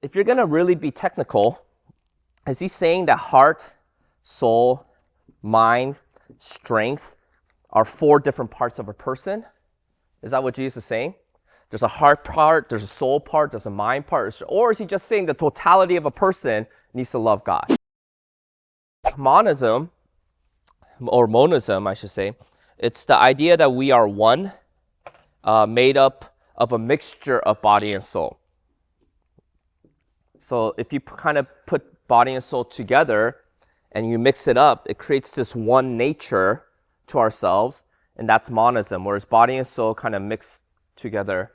if you're going to really be technical, is he saying that heart, soul, mind, strength are 4 different parts of a person? Is that what Jesus is saying? There's a heart part, there's a soul part, there's a mind part, or is he just saying the totality of a person needs to love God? Monism, or monism, I should say, it's the idea that we are one, made up of a mixture of body and soul. So if you kind of put body and soul together and you mix it up, it creates this one nature to ourselves, and that's monism, whereas body and soul kind of mix together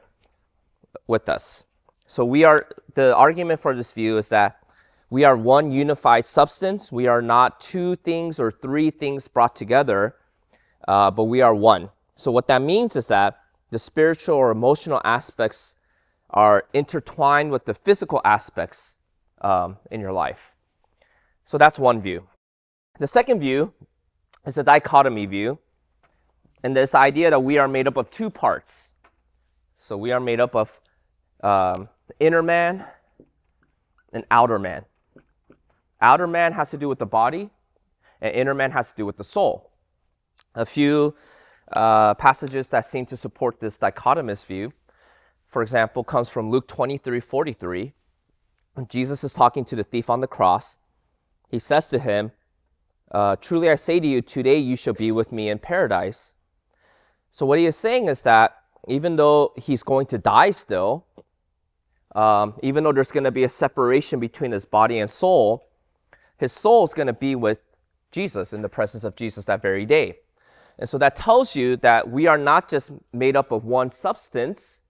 with us. So the argument for this view is that we are one unified substance. We are not 2 things or 3 things brought together, but we are one. So what that means is that the spiritual or emotional aspects are intertwined with the physical aspects in your life. So that's one view. The second view is a dichotomy view, and this idea that we are made up of 2 parts. So we are made up of inner man and outer man. Outer man has to do with the body, and inner man has to do with the soul. A few passages that seem to support this dichotomous view, for example, comes from Luke 23:43. When Jesus is talking to the thief on the cross, he says to him, "Truly I say to you, today you shall be with me in paradise." So what he is saying is that even though he's going to die still, even though there's going to be a separation between his body and soul, his soul is going to be with Jesus, in the presence of Jesus that very day. And so that tells you that we are not just made up of one substance,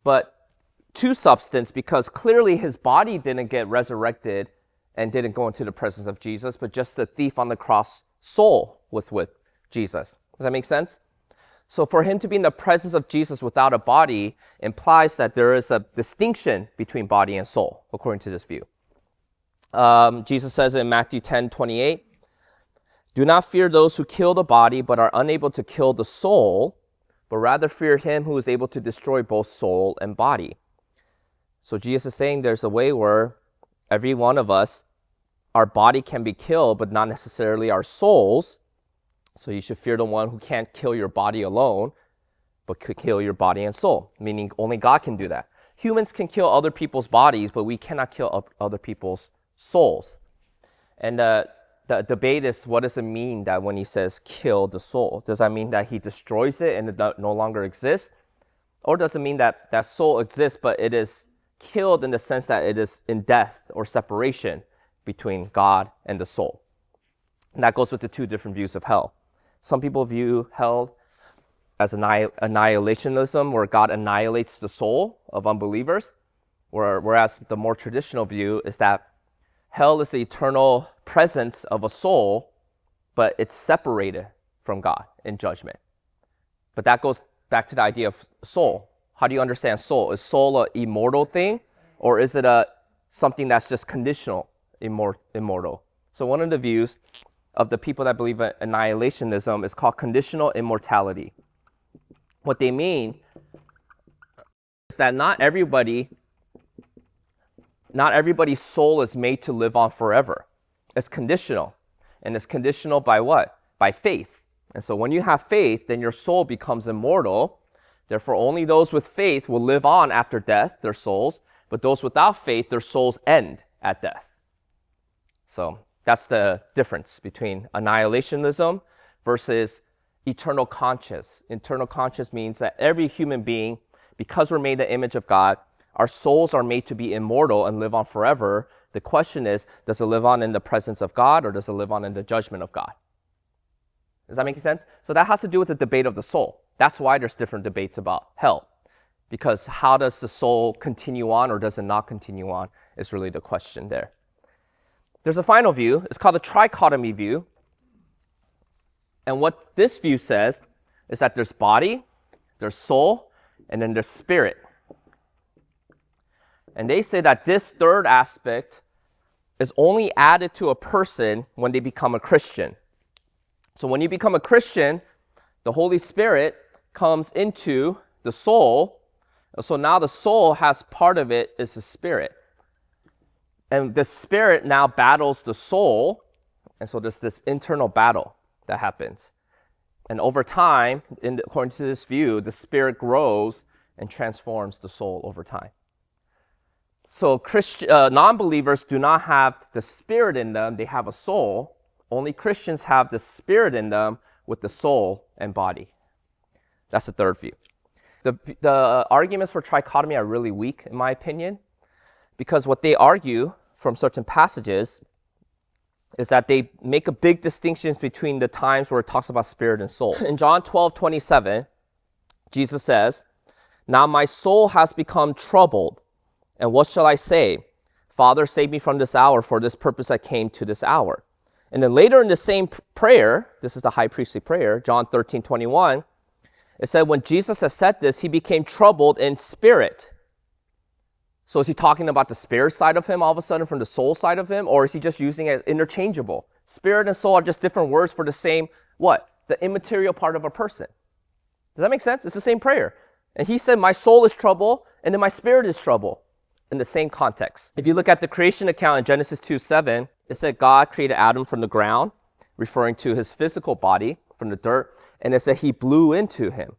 but 2 substance, because clearly his body didn't get resurrected and didn't go into the presence of Jesus, but just the thief on the cross soul was with Jesus. Does that make sense? So for him to be in the presence of Jesus without a body implies that there is a distinction between body and soul, according to this view. Jesus says in Matthew 10:28, "Do not fear those who kill the body, but are unable to kill the soul, but rather fear him who is able to destroy both soul and body." So Jesus is saying there's a way where every one of us, our body can be killed, but not necessarily our souls. So you should fear the one who can't kill your body alone, but could kill your body and soul, meaning only God can do that. Humans can kill other people's bodies, but we cannot kill other people's souls. And the debate is, what does it mean that when he says kill the soul? Does that mean that he destroys it and it no longer exists? Or does it mean that that soul exists, but it is killed in the sense that it is in death or separation between God and the soul? And that goes with the 2 different views of hell. Some people view hell as annihilationism, where God annihilates the soul of unbelievers, whereas the more traditional view is that hell is the eternal presence of a soul, but it's separated from God in judgment. But that goes back to the idea of soul. How do you understand soul? Is soul an immortal thing, or is it something that's just conditional, immortal? So one of the views of the people that believe in annihilationism is called conditional immortality. What they mean is that not everybody's soul is made to live on forever. It's conditional. And it's conditional by what? By faith. And so when you have faith, then your soul becomes immortal. Therefore, only those with faith will live on after death, their souls. But those without faith, their souls end at death. So that's the difference between annihilationism versus eternal conscious. Eternal conscious means that every human being, because we're made in the image of God, our souls are made to be immortal and live on forever. The question is, does it live on in the presence of God, or does it live on in the judgment of God? Does that make sense? So that has to do with the debate of the soul. That's why there's different debates about hell. Because how does the soul continue on, or does it not continue on, is really the question there. There's a final view. It's called the trichotomy view. And what this view says is that there's body, there's soul, and then there's spirit. And they say that this third aspect is only added to a person when they become a Christian. So when you become a Christian, the Holy Spirit comes into the soul. So now the soul has part of it is the spirit. And the spirit now battles the soul. And so there's this internal battle that happens. And over time, according to this view, the spirit grows and transforms the soul over time. So non-believers do not have the spirit in them, they have a soul. Only Christians have the spirit in them with the soul and body. That's the third view. The arguments for trichotomy are really weak, in my opinion, because what they argue from certain passages is that they make a big distinction between the times where it talks about spirit and soul. In John 12:27, Jesus says, "Now my soul has become troubled, and what shall I say? Father, save me from this hour, for this purpose I came to this hour." And then later in the same prayer, this is the high priestly prayer, John 13:21, it said, when Jesus had said this, he became troubled in spirit. So is he talking about the spirit side of him all of a sudden from the soul side of him? Or is he just using it interchangeable? Spirit and soul are just different words for the same, what? The immaterial part of a person. Does that make sense? It's the same prayer. And he said, my soul is troubled, and then my spirit is troubled, in the same context. If you look at the creation account in Genesis 2:7, it said God created Adam from the ground, referring to his physical body from the dirt, and it said he blew into him.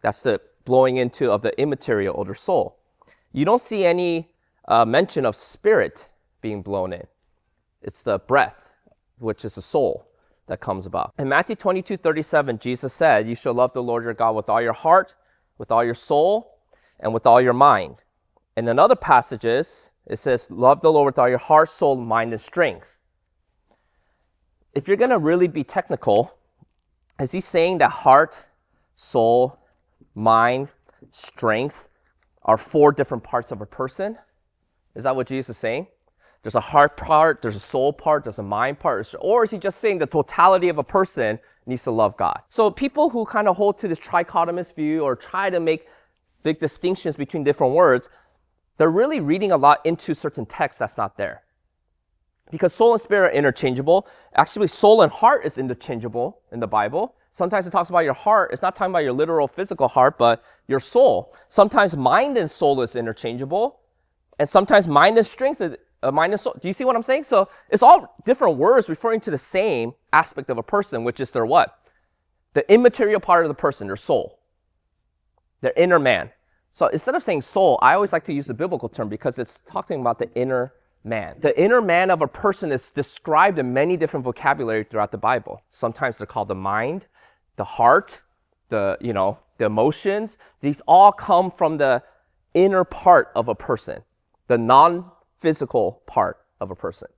That's the blowing into of the immaterial or the soul. You don't see any mention of spirit being blown in. It's the breath, which is the soul, that comes about. In Matthew 22:37, Jesus said, you shall love the Lord your God with all your heart, with all your soul, and with all your mind. And in other passages, it says, love the Lord with all your heart, soul, mind, and strength. If you're going to really be technical, is he saying that heart, soul, mind, strength are 4 different parts of a person? Is that what Jesus is saying? There's a heart part, there's a soul part, there's a mind part, or is he just saying the totality of a person needs to love God? So people who kind of hold to this trichotomous view or try to make big distinctions between different words, they're really reading a lot into certain texts that's not there. Because soul and spirit are interchangeable. Actually, soul and heart is interchangeable in the Bible. Sometimes it talks about your heart. It's not talking about your literal physical heart, but your soul. Sometimes mind and soul is interchangeable. And sometimes mind and strength is mind and soul. Do you see what I'm saying? So it's all different words referring to the same aspect of a person, which is their what? The immaterial part of the person, their soul. Their inner man. So instead of saying soul, I always like to use the biblical term because it's talking about the inner man. The inner man of a person is described in many different vocabulary throughout the Bible. Sometimes they're called the mind, the heart, the emotions. These all come from the inner part of a person, the non-physical part of a person.